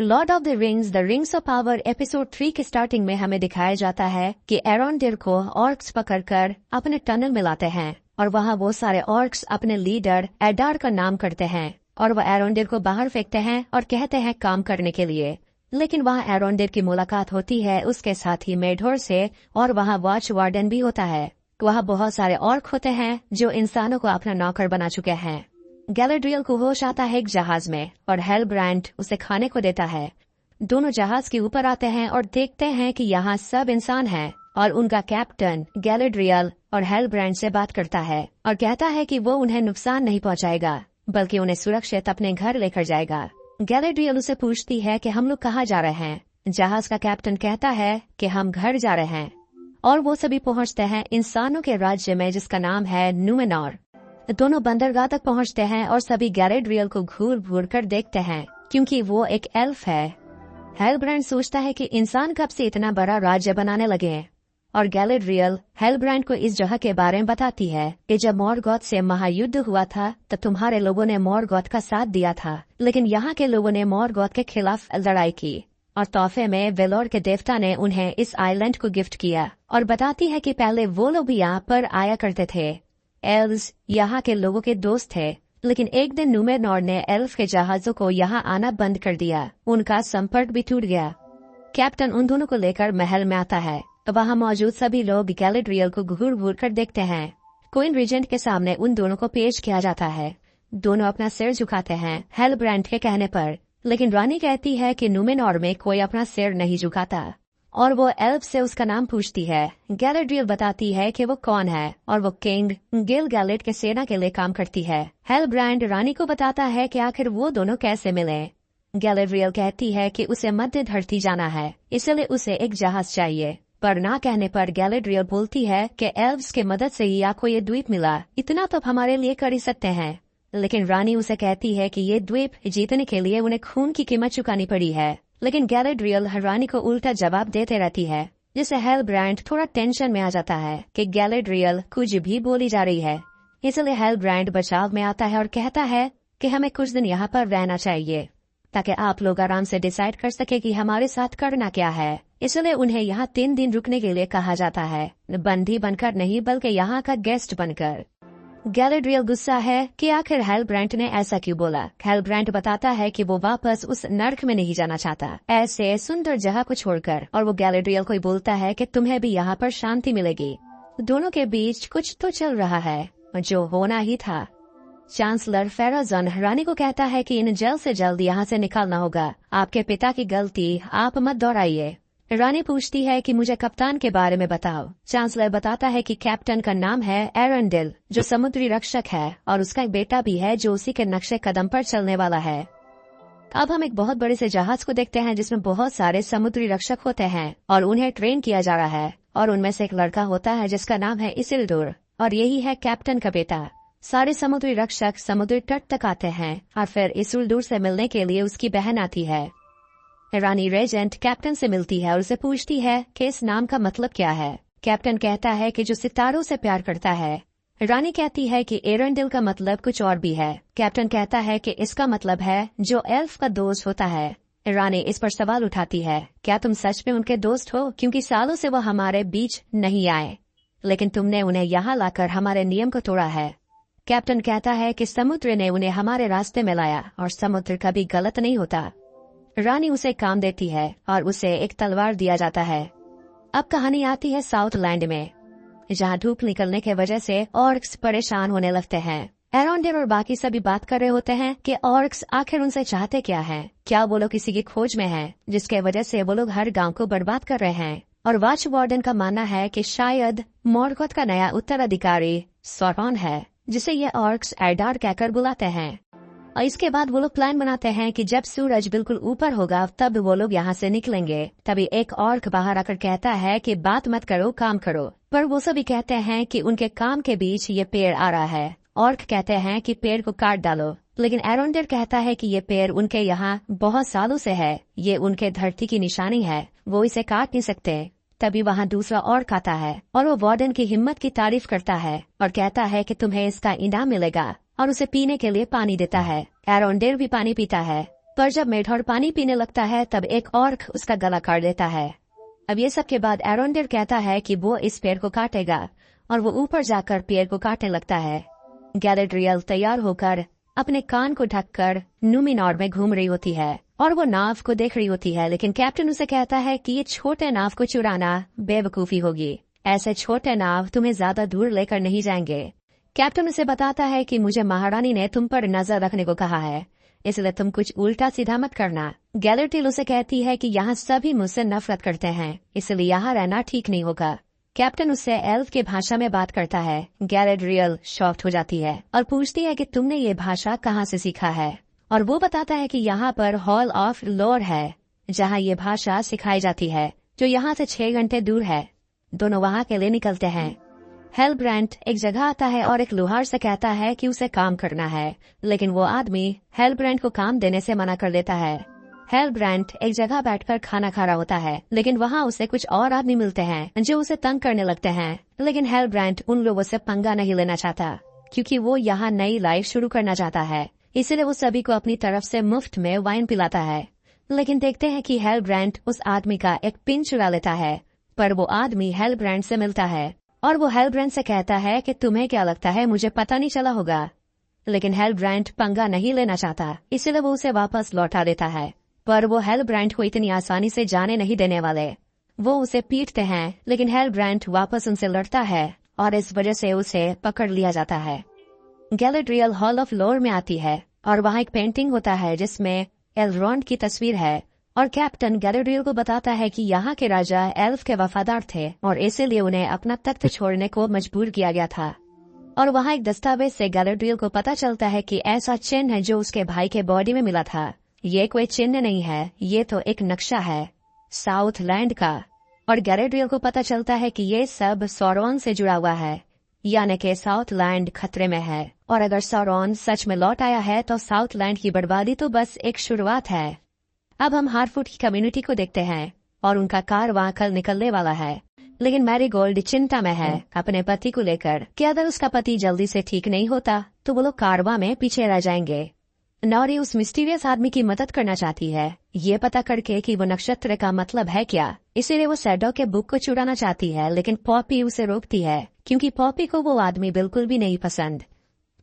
Lord of the rings of power episode 3 के starting में हमें दिखाया जाता है कि एरोंडेल को ऑर्क्स पकड़कर अपने टनल में लाते हैं और वहाँ वो सारे ऑर्क्स अपने लीडर एडार का नाम करते हैं और वह एरोंडेल को बाहर फेंकते हैं और कहते हैं काम करने के लिए। लेकिन वहाँ एरोंडेल की मुलाकात होती है उसके साथ ही मेढोर से और वहाँ वॉच वार्डन भी होता है। वहाँ बहुत सारे ऑर्क होते हैं जो इंसानों को अपना नौकर बना चुके हैं। गैलेड्रियल को होश आता है एक जहाज में और हेलब्रांड उसे खाने को देता है। दोनों जहाज के ऊपर आते हैं और देखते हैं कि यहाँ सब इंसान हैं और उनका कैप्टन गैलेड्रियल और हेलब्रांड से बात करता है और कहता है कि वो उन्हें नुकसान नहीं पहुँचाएगा बल्कि उन्हें सुरक्षित अपने घर लेकर जाएगा। गैलेड्रियल उसे पूछती है कि हम लोग कहाँ जा रहे हैं। जहाज का कैप्टन कहता है कि हम घर जा रहे हैं और वो सभी पहुँचते हैं इंसानों के राज्य में जिसका नाम है नुमेनॉर। दोनों बंदरगाह तक पहुंचते हैं और सभी गैलेड्रियल को घूर घूर कर देखते हैं क्योंकि वो एक एल्फ है। हेलब्रांड सोचता है कि इंसान कब से इतना बड़ा राज्य बनाने लगे हैं और गैलेड्रियल हेलब्रांड को इस जगह के बारे में बताती है कि जब मॉर्गोथ से महायुद्ध हुआ था तब तुम्हारे लोगों ने मॉर्गोथ का साथ दिया था, लेकिन यहाँ के लोगों ने मॉर्गोथ के खिलाफ लड़ाई की और तोहफे में वेलोर के देवता ने उन्हें इस आइलैंड को गिफ्ट किया। और बताती है कि पहले वो लोग भी यहाँ पर आया करते थे। एल्व्स यहाँ के लोगों के दोस्त थे, लेकिन एक दिन नुमेनॉर ने एल्फ के जहाजों को यहाँ आना बंद कर दिया। उनका संपर्क भी टूट गया। कैप्टन उन दोनों को लेकर महल में आता है। वहाँ मौजूद सभी लोग गैलेड्रियल को घूर घूर कर देखते हैं। क्वीन रीजेंट के सामने उन दोनों को पेश किया जाता है। दोनों अपना सिर झुकाते हैं हेलब्रांड के कहने पर, लेकिन रानी कहती है कि नुमेनॉर में कोई अपना सिर नहीं झुकाता और वो एल्फ से उसका नाम पूछती है। गैलेड्रियल बताती है कि वो कौन है और वो किंग गिल-गैलेड के सेना के लिए काम करती है। हेलब्रांड रानी को बताता है कि आखिर वो दोनों कैसे मिले। गैलेड्रियल कहती है कि उसे मध्य धरती जाना है, इसलिए उसे एक जहाज चाहिए, पर ना कहने पर गैलेड्रियल बोलती है कि एल्व्स के मदद से ही आपको ये द्वीप मिला, इतना तो हमारे लिए कर ही सकते हैं। लेकिन रानी उसे कहती है कि ये द्वीप जीतने के लिए उन्हें खून की कीमत चुकानी पड़ी है। लेकिन गैलेड्रियल रानी को उल्टा जवाब देते रहती है, जिससे हेलब्रांड थोड़ा टेंशन में आ जाता है कि गैलेड्रियल कुछ भी बोली जा रही है। इसलिए हेलब्रांड बचाव में आता है और कहता है कि हमें कुछ दिन यहाँ पर रहना चाहिए ताकि आप लोग आराम से डिसाइड कर सके कि हमारे साथ करना क्या है। इसलिए उन्हें यहाँ 3 दिन रुकने के लिए कहा जाता है, बंदी बनकर नहीं बल्कि यहाँ का गेस्ट बनकर। गैलेड्रियल गुस्सा है कि आखिर हेलब्रांड ने ऐसा क्यों बोला। हेलब्रांड बताता है कि वो वापस उस नर्क में नहीं जाना चाहता, ऐसे सुंदर जगह को छोड़कर, और वो गैलेड्रियल को बोलता है कि तुम्हें भी यहाँ पर शांति मिलेगी। दोनों के बीच कुछ तो चल रहा है जो होना ही था। चांसलर फेराजन रानी को कहता है कि इन जल्द से जल्द यहाँ से निकालना होगा। आपके पिता की गलती आप मत दोहराइए। रानी पूछती है कि मुझे कप्तान के बारे में बताओ। चांसलर बताता है कि कैप्टन का नाम है एरोंडेल, जो समुद्री रक्षक है, और उसका एक बेटा भी है जो उसी के नक्शे कदम पर चलने वाला है। अब हम एक बहुत बड़े से जहाज को देखते हैं जिसमें बहुत सारे समुद्री रक्षक होते हैं और उन्हें ट्रेन किया जा रहा है, और उनमें से एक लड़का होता है जिसका नाम है इसिल्डुर, और यही है कैप्टन का बेटा। सारे समुद्री रक्षक समुद्री तट तक आते हैं और फिर इसिल्डुर से मिलने के लिए उसकी बहन आती है। रानी रेजेंट कैप्टन से मिलती है और उसे पूछती है कि इस नाम का मतलब क्या है। कैप्टन कहता है कि जो सितारों से प्यार करता है। रानी कहती है कि एरोंडेल का मतलब कुछ और भी है। कैप्टन कहता है कि इसका मतलब है जो एल्फ का दोस्त होता है। रानी इस पर सवाल उठाती है, क्या तुम सच में उनके दोस्त हो, क्योंकि सालों से वो हमारे बीच नहीं आए, लेकिन तुमने उन्हें यहाँ लाकर हमारे नियम को तोड़ा है। कैप्टन कहता है कि समुद्र ने उन्हें हमारे रास्ते में लाया और समुद्र कभी गलत नहीं होता। रानी उसे काम देती है और उसे एक तलवार दिया जाता है। अब कहानी आती है साउथलैंड में, जहाँ धूप निकलने की वजह से ऑर्क्स परेशान होने लगते हैं। एरोंडेल और बाकी सभी बात कर रहे होते हैं कि ऑर्क्स आखिर उनसे चाहते क्या हैं। क्या वो लोग किसी की खोज में हैं, जिसके वजह से वो लोग हर गांव को बर्बाद कर रहे हैं। और वॉच वार्डन का मानना है कि शायद मॉर्गोथ का नया उत्तराधिकारी सौरॉन है, जिसे ये ऑर्क्स एडार कहकर बुलाते हैं। और इसके बाद वो लोग प्लान बनाते हैं कि जब सूरज बिल्कुल ऊपर होगा तब वो लोग यहाँ से निकलेंगे। तभी एक ऑर्क बाहर आकर कहता है कि बात मत करो, काम करो। पर वो सभी कहते हैं कि उनके काम के बीच ये पेड़ आ रहा है। ऑर्क कहते हैं कि पेड़ को काट डालो, लेकिन एरोंडेल कहता है कि ये पेड़ उनके यहाँ बहुत सालों से है, ये उनके धरती की निशानी है, वो इसे काट नहीं सकते। तभी वहाँ दूसरा ऑर्क आता है और वो वार्डन की हिम्मत की तारीफ करता है और कहता है कि तुम्हें इसका इनाम मिलेगा, और उसे पीने के लिए पानी देता है। एरोंडेल भी पानी पीता है, पर जब मेढोर पानी पीने लगता है तब एक ऑर्क उसका गला काट देता है। अब ये सब के बाद एरोंडेल कहता है कि वो इस पेड़ को काटेगा और वो ऊपर जाकर पेड़ को काटने लगता है। गैलेड्रियल तैयार होकर अपने कान को ढककर नुमिनोर में घूम रही होती है और वो नाव को देख रही होती है, लेकिन कैप्टन उसे कहता है कि ये छोटे नाव को चुराना बेवकूफी होगी। ऐसे छोटे नाव तुम्हें ज्यादा दूर लेकर नहीं जाएंगे। कैप्टन उसे बताता है कि मुझे महारानी ने तुम पर नजर रखने को कहा है, इसलिए तुम कुछ उल्टा सीधा मत करना। गैलेड्रियल उसे कहती है कि यहाँ सभी मुझसे नफरत करते हैं, इसलिए यहाँ रहना ठीक नहीं होगा। कैप्टन उससे एल्फ की भाषा में बात करता है। गैलेड्रियल शॉक्ड हो जाती है और पूछती है कि तुमने ये भाषा कहाँ से सीखा है, और वो बताता है कि यहाँ पर हॉल ऑफ लोर है जहाँ ये भाषा सिखाई जाती है, जो यहाँ से 6 घंटे दूर है। दोनों वहाँ के लिए निकलते हैं। हेलब्रांड एक जगह आता है और एक लोहार से कहता है कि उसे काम करना है, लेकिन वो आदमी हेलब्रांड को काम देने से मना कर देता है। हेलब्रांड एक जगह बैठकर खाना खा रहा होता है, लेकिन वहाँ उसे कुछ और आदमी मिलते हैं जो उसे तंग करने लगते हैं, लेकिन हेलब्रांड उन लोगों से पंगा नहीं लेना चाहता क्योंकि वो यहाँ नई लाइफ शुरू करना चाहता है। इसलिए वो सभी को अपनी तरफ से मुफ्त में वाइन पिलाता है। लेकिन देखते हैं कि हेलब्रांड उस आदमी का एक पिन चुरा लेता है, पर वो आदमी हेलब्रांड से मिलता है और वो हेलब्रांड से कहता है कि तुम्हें क्या लगता है मुझे पता नहीं चला होगा। लेकिन हेलब्रांड पंगा नहीं लेना चाहता, इसलिए वो उसे वापस लौटा देता है, पर वो हेलब्रांड को इतनी आसानी से जाने नहीं देने वाले। वो उसे पीटते हैं, लेकिन हेलब्रांड वापस उनसे लड़ता है और इस वजह से उसे पकड़ लिया जाता है। गैलेड्रियल हॉल ऑफ लोर में आती है और वहाँ एक पेंटिंग होता है जिसमें एलरोंड की तस्वीर है, और कैप्टन गैलेड्रियल को बताता है कि यहाँ के राजा एल्फ के वफादार थे और इसीलिए उन्हें अपना तख्त छोड़ने को मजबूर किया गया था। और वहाँ एक दस्तावेज से गैलेड्रियल को पता चलता है कि ऐसा चिन्ह है जो उसके भाई के बॉडी में मिला था, ये कोई चिन्ह नहीं है, ये तो एक नक्शा है साउथ लैंड का। और गैलेड्रियल को पता चलता है कि ये सब सौरॉन से जुड़ा हुआ है, यानी कि साउथ लैंड खतरे में है, और अगर सौरॉन सच में लौट आया है तो साउथ लैंड की बर्बादी तो बस एक शुरुआत है। अब हम हार्टफुट की कम्युनिटी को देखते हैं और उनका कारवां कल निकलने वाला है, लेकिन मैरीगोल्ड चिंता में है अपने पति को लेकर कि अगर उसका पति जल्दी से ठीक नहीं होता तो वो लोग कारवां में पीछे रह जाएंगे। नॉरी उस मिस्टीरियस आदमी की मदद करना चाहती है, ये पता करके कि वो नक्षत्र का मतलब है क्या। इसीलिए वो सैडो के बुक को चुराना चाहती है, लेकिन पॉपी उसे रोकती है क्योंकि पॉपी को वो आदमी बिल्कुल भी नहीं पसंद।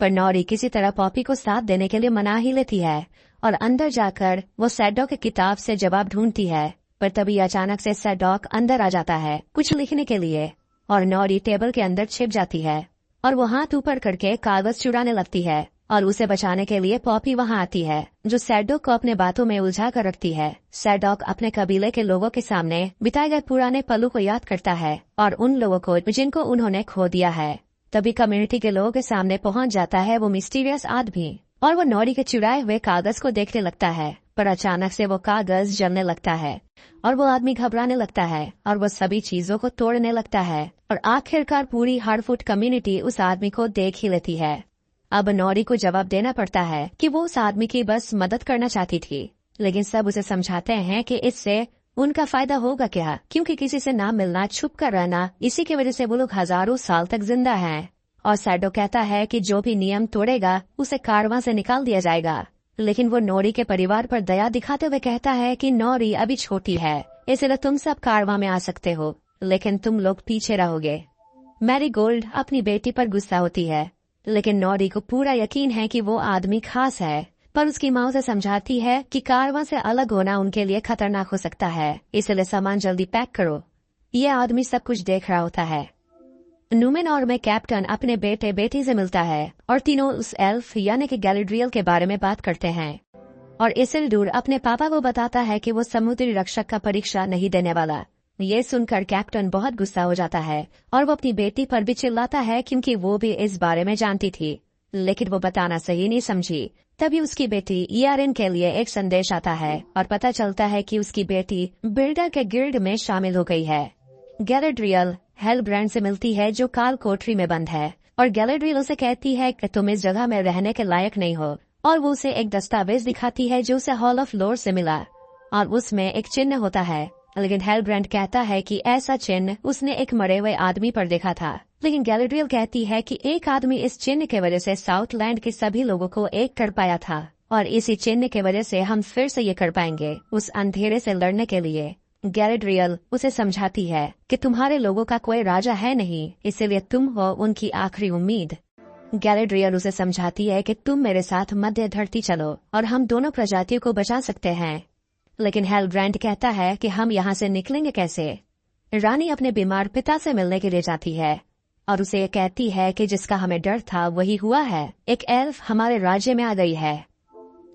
पर नॉरी किसी तरह पॉपी को साथ देने के लिए मना ही लेती है और अंदर जाकर वो सैडो के किताब से जवाब ढूंढती है। पर तभी अचानक से सैडॉक अंदर आ जाता है कुछ लिखने के लिए, और नॉरी टेबल के अंदर छिप जाती है और वो हाथ ऊपर करके कागज चुराने लगती है, और उसे बचाने के लिए पॉपी वहाँ आती है जो सैडॉक को अपने बातों में उलझा कर रखती है। सैडॉक अपने कबीले के लोगों के सामने बिताए गए पुराने पलों को याद करता है और उन लोगों को जिनको उन्होंने खो दिया है। तभी कम्युनिटी के लोगों के सामने पहुँच जाता है वो मिस्टीरियस आदमी, और वो नॉरी के चुराए हुए कागज को देखने लगता है, पर अचानक से वो कागज जलने लगता है और वो आदमी घबराने लगता है और वो सभी चीजों को तोड़ने लगता है, और आखिरकार पूरी हार्टफुट कम्युनिटी उस आदमी को देख ही लेती है। अब नॉरी को जवाब देना पड़ता है कि वो उस आदमी की बस मदद करना चाहती थी, लेकिन सब उसे समझाते हैं कि इससे उनका फायदा होगा क्या, क्योंकि किसी से ना मिलना, छुप कर रहना, इसी की वजह से वो लोग हजारों साल तक जिंदा हैं। और सैडो कहता है कि जो भी नियम तोड़ेगा उसे कारवां से निकाल दिया जाएगा, लेकिन वो नॉरी के परिवार पर दया दिखाते हुए कहता है कि नॉरी अभी छोटी है, इसलिए तुम सब कारवां में आ सकते हो, लेकिन तुम लोग पीछे रहोगे। मैरीगोल्ड अपनी बेटी पर गुस्सा होती है, लेकिन नॉरी को पूरा यकीन है कि वो आदमी खास है, पर उसकी माँ उसे समझाती है कि कारवां से अलग होना उनके लिए खतरनाक हो सकता है, इसलिए सामान जल्दी पैक करो। ये आदमी सब कुछ देख रहा होता है। नुमेनोर में कैप्टन अपने बेटे बेटी से मिलता है और तीनों उस एल्फ यानी कि गैलेड्रियल के बारे में बात करते हैं, और इसिल्डूर अपने पापा को बताता है कि वो समुद्री रक्षक का परीक्षा नहीं देने वाला। ये सुनकर कैप्टन बहुत गुस्सा हो जाता है और वो अपनी बेटी पर भी चिल्लाता है क्योंकि वो भी इस बारे में जानती थी, लेकिन वो बताना सही नहीं समझी। तभी उसकी बेटी ईआरएन के लिए एक संदेश आता है और पता चलता है कि उसकी बेटी बिल्डर के गिल्ड में शामिल हो गई है। गैलेड्रियल हेलब्रांड से मिलती है जो काल कोठरी में बंद है, और गैलेड्रियल उसे कहती है कि तुम इस जगह में रहने के लायक नहीं हो, और वो उसे एक दस्तावेज दिखाती है जो उसे हॉल ऑफ लोर से मिला, और उसमें एक चिन्ह होता है। लेकिन हेलब्रांड कहता है कि ऐसा चिन्ह उसने एक मरे हुए आदमी पर देखा था, लेकिन गैलेड्रियल कहती है कि एक आदमी इस चिन्ह की वजह से साउथ लैंड के सभी लोगों को एक कर पाया था। और इसी चिन्ह की वजह से हम फिर से ये कर पाएंगे उस अंधेरे से लड़ने के लिए। गैलेड्रियल उसे समझाती है कि तुम्हारे लोगों का कोई राजा है नहीं, इसीलिए तुम हो उनकी आखिरी उम्मीद। गैलेड्रियल उसे समझाती है कि तुम मेरे साथ मध्य धरती चलो और हम दोनों प्रजातियों को बचा सकते हैं। लेकिन हेलब्रांड कहता है कि हम यहाँ से निकलेंगे कैसे। रानी अपने बीमार पिता से मिलने के लिए जाती है और उसे ये कहती है कि जिसका हमें डर था वही हुआ है, एक एल्फ हमारे राज्य में आ गई है।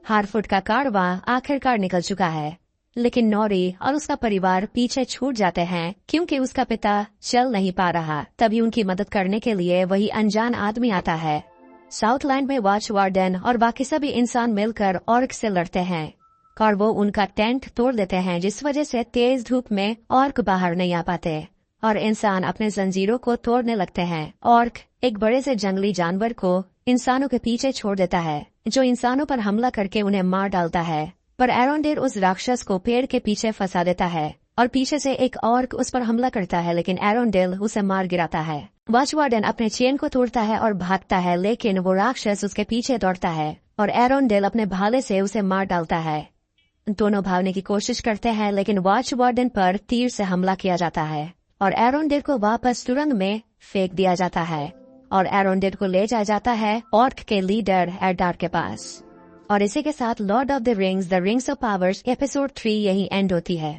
हारफुट का कारवां आखिरकार निकल चुका है, लेकिन नॉरी और उसका परिवार पीछे छूट जाते हैं क्योंकि उसका पिता चल नहीं पा रहा। तभी उनकी मदद करने के लिए वही अनजान आदमी आता है। साउथलैंड में वॉच वार्डन और बाकी सभी इंसान मिलकर ऑर्क से लड़ते हैं और वो उनका टेंट तोड़ देते हैं, जिस वजह से तेज धूप में ऑर्क बाहर नहीं आ पाते और इंसान अपने जंजीरों को तोड़ने लगते हैं। ऑर्क एक बड़े से जंगली जानवर को इंसानों के पीछे छोड़ देता है, जो इंसानों पर हमला करके उन्हें मार डालता है। पर एरोंडेल उस राक्षस को पेड़ के पीछे फंसा देता है और पीछे से एक ऑर्क उस पर हमला करता है, लेकिन एरोंडेल उसे मार गिराता है। वॉचवार्डन अपने चेन को तोड़ता है और भागता है, लेकिन वो राक्षस उसके पीछे दौड़ता है और एरोंडेल अपने भाले से उसे मार डालता है। दोनों भागने की कोशिश करते हैं, लेकिन वॉचवार्डन पर तीर से हमला किया जाता है और एरोंडेल को वापस तुरंत में फेंक दिया जाता है और एरोंडेल को ले जाया जाता है ऑर्क के लीडर एडार के पास। और इसी के साथ Lord of the rings of powers episode 3 यही एंड होती है।